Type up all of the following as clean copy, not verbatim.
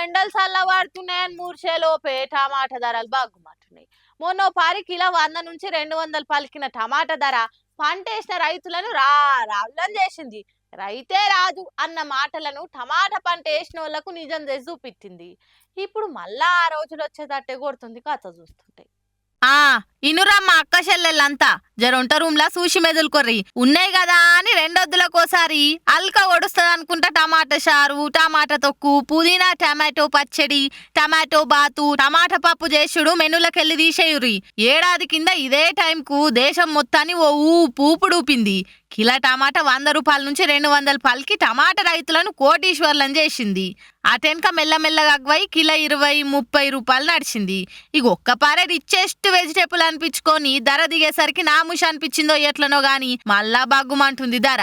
ఎండలు చల్లబడుతున్నాయని మూర్చేలోపే టమాటా ధరలు బాగుమంటున్నాయి. మొన్న పారి కిలో 100 నుంచి 200 పలికిన టమాటా ధర పంటేసిన రైతులను రాళ్ళని చేసింది. రైతే రాజు అన్న మాటలను టమాటా పంట వేసిన వాళ్ళకు నిజం చేసి చూపించింది. ఇప్పుడు మళ్ళా ఆ రోజులు వచ్చేటట్టే కొడుతుంది కథ చూస్తుంటే. ఇనురమ్మ అక్క చెల్లెళ్ళంతా జరొంట రూమ్ లా సూసి మెదులుకొర్రి ఉన్నాయి కదా అని రెండొద్దులకోసారి అల్క ఒడుస్తుంది అనుకుంటా టమాటా చారు, టమాటా తొక్కు, పుదీనా టమాటో పచ్చడి, టమాటో బాతు, టమాటా పప్పు చేసుడు మెనులకెళ్ళి తీసేయురి. ఏడాది కింద ఇదే టైంకు దేశం మొత్తాన్ని ఓ ఊపుడూపింది. కిలో టమాటా 100 రూపాయల నుంచి 200 పలికి టమాటా రైతులను కోటీశ్వర్లను చేసింది. అటెనక మెల్లమెల్లగా అగ్వై కిలో 20-30 రూపాయలు నడిచింది. ఇక ఒక్కపారే రిచెస్ట్ వెజిటేబుల్ అనిపించుకొని ధర దిగేసరికి నాముష అనిపించిందో ఎట్లనో గాని మళ్ళా బగ్గుమంటుంది ధర.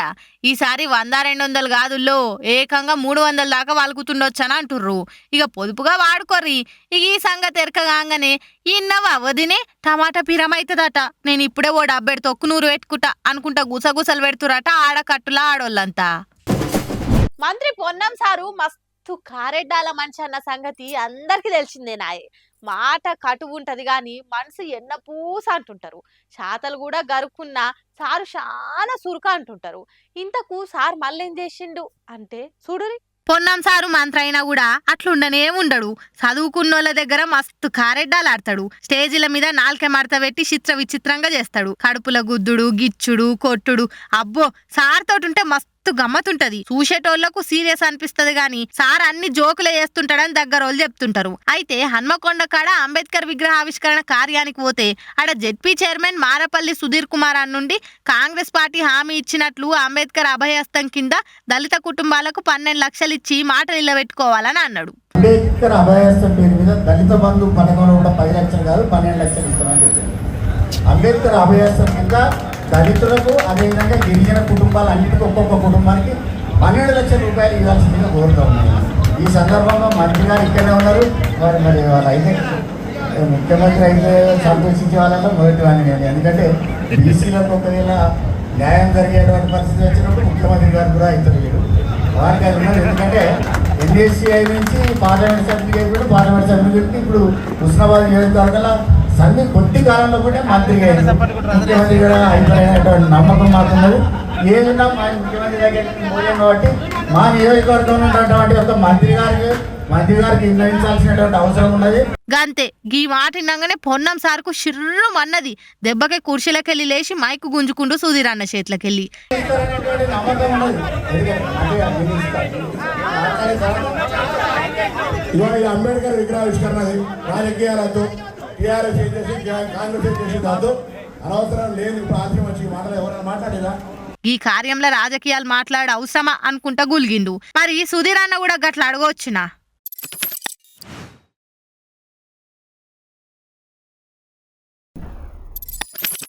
ఈసారి 100-200 కాదుల్లో ఏకంగా 300 దాకా వలుకుతుండొచ్చని అంటుర్రు. ఇక పొదుపుగా వాడుకోర్రి. ఇక ఈ సంగతి ఎరకగానే ఇన్నవ అవధినే టమాటా పిరమైతుందట. నేను ఇప్పుడే ఓ 70 తొక్కు 100 పెట్టుకుంటా అనుకుంటా గుసగుసలు పెడుతురట ఆడకట్టులా ఆడోళ్ళంతా. మంత్రి పొన్నం సారు మస్తు కారెడ్డాల మనిషి అన్న సంగతి అందరికి తెలిసిందే. నాయే మాట కటువు ఉంటది గాని మనసు ఎన్న పూస అంటుంటారు. శాతలు కూడా గరుకున్న సారు చాలా సురుక అంటుంటారు. ఇంతకు సార్ మళ్ళేం చేసిండు అంటే చూడురి. పొన్నం సారు మంత్రి అయినా కూడా అట్లుండనే ఉండడు. చదువుకున్నోళ్ళ దగ్గర మస్తు కారెడ్డాలాడతాడు. స్టేజీల మీద నాలుకే మడత పెట్టి చిత్ర విచిత్రంగా చేస్తాడు. కడుపుల గుద్దుడు, గిచ్చుడు, కొట్టుడు. అబ్బో సార్ తోటి ఉంటే మస్తు గమ్మతుంటది. చూసేటోళ్లకు సీరియస్ అనిపిస్తది గాని సార్ అన్ని జోకులే చేస్తుంటాడని దగ్గరోళ్ళు చెప్తుంటారు. అయితే హన్మకొండ కాడ అంబేద్కర్ విగ్రహావిష్కరణ కార్యానికి పోతే ఆడ జెడ్పీ చైర్మన్ మారపల్లి సుధీర్ కుమార్ నుండి కాంగ్రెస్ పార్టీ హామీ ఇచ్చినట్లు అంబేద్కర్ అభయహస్తం కింద దళిత కుటుంబాలకు 12 లక్షలు ఇచ్చి మాట నిలబెట్టుకోవాలని అన్నాడు. అంబేద్కర్ అభయహస్తం పేరు మీద దళిత బంధు పథకంలో కూడా 10 లక్షలు కాదు 12 లక్షలు ఇస్తామని చెప్పారు. అంబేద్కర్ అభయహస్తం కింద దళితులకు అదేవిధంగా గిరిజన కుటుంబాలు అన్నిటికీ ఒక్కొక్క కుటుంబానికి 12 లక్షల రూపాయలు ఇవ్వాల్సిందిగా కోరుతూ ఉన్నాయి. ఈ సందర్భంగా మంత్రి గారు ఇక్కడే ఉన్నారు. మరి వాళ్ళు అయితే ముఖ్యమంత్రి అయితే సంతోషించే వాళ్ళలో మొదటి వాడిని నేను. ఎందుకంటే బీసీలకు ఒకవేళ న్యాయం జరిగేటువంటి పరిస్థితి వచ్చినప్పుడు ముఖ్యమంత్రి గారు కూడా అవుతారు. వారికి అది ఉన్నారు. ఎందుకంటే ఎన్ఎస్సీఐ నుంచి పార్లమెంట్ సభ్యులు కూడా పార్లమెంట్ సభ్యులకి ఇప్పుడు హుస్నాబాద్ నియోజకవర్గంలో సన్ని కొద్ది కాలంలో కూడా మంత్రిగా ముఖ్యమంత్రి కూడా అయిపోయినటువంటి నమ్మకం మాకున్నది. ఏదన్నా మా ముఖ్యమంత్రి దగ్గర పోయాం కాబట్టి మా నియోజకవర్గంలో ఉన్నటువంటి ఒక మంత్రి గారికి నిర్ణయించాల్సినటువంటి అవసరం ఉన్నది. గంతే గీ మాట విన్నాగానే పొన్నం సార్కు షిర్రు అన్నది. దెబ్బకి కుర్చీలకెళ్ళి లేచి మైకు గుంజుకుంటూ సుధీర్ అన్న చేతులకెళ్ళి నమ్మకం ఉన్నది. అంబేద్కర్ విగ్రహావిష్కరణ రాజకీయాలతో టీఆర్ఎస్ చేసి కాంగ్రెస్ చేసి దాంతో అనవసరం లేదు. ఇప్పుడు ఆశ్రమం వచ్చి మాటలు ఎవరైనా మాట్లాడేదా? ఈ కార్యంలో రాజకీయాలు మాట్లాడే అవసరమా అనుకుంటా గులిగిండు. మరి సుధీర్ అన్న కూడా గట్ల అడగవచ్చునా?